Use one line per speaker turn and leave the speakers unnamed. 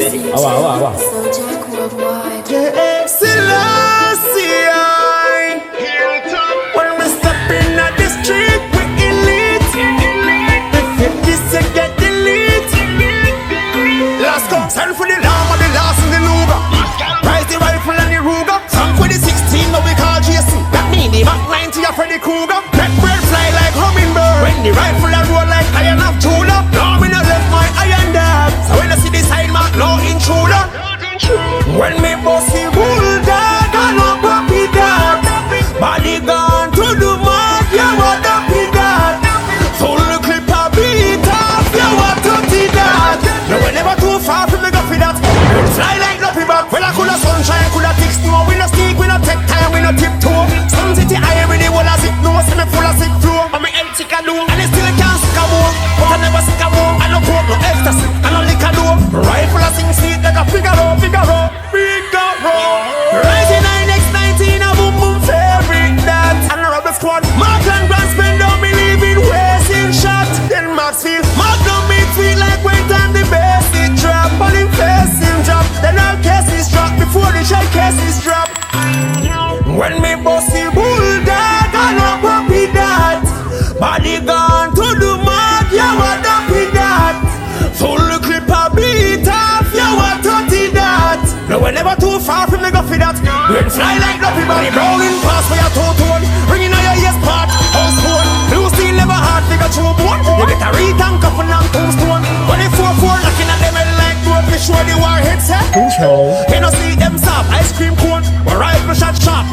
Yeah, awa.
Yeah, Selassie. When we step in at the street, we elite. If this you get delete. Last come, send for the lamb and the last in the Luga. Rise the rifle and the Ruger. Some for the 16, but we call Jason. That mean the Mac 90 of Freddy Krueger. Let bird fly like hummingbird. When the rifle and roll like iron of Judah. Now me no left my iron dab. So when I see the sign mark, no intruder. When me boss the bulldog, I no puppy dog. Body gone to the mark, yeah, what up with that? Full clip a beat off, yeah, what up with that? No, we never too far from the guffy that. Fly like Luffy back, well I coulda sunshine, coulda thick snow. We no sneak, we no take time, we no tiptoe. Some city high with the wall of sick, no see me full of sick flow. And me empty canoe, and it still can't sick a more. But I never sick a more, I no coke, no ecstasy, I no liquor door. Rifle a sing sweet like a Figaro. Rising 9x19, a boom boom favorite that. And a rubber squad, Mark and Grand spend on me leaving waste in shot. Then Maxfield, Mark don't meet sweet like when time the bass it drop. On him face him drop, then all cases drop before the shell cases drop. When me bust the bulldog, I no puppy that. Body gone to the mark, yeah what up with that? Full clip a beat off, yeah what up with that? No, we're never too far from the guffy that. We're fly like Luffy body, blowing past for your toe-tone. Ringing on your ears part, house phone. Blue steel never hard, nigga true bone. You get a return coffin and tombstone. When they 4-4 knocking at them like road, me sure the warhead set. You know see them soft, ice cream cone. Or rifle shot sharp.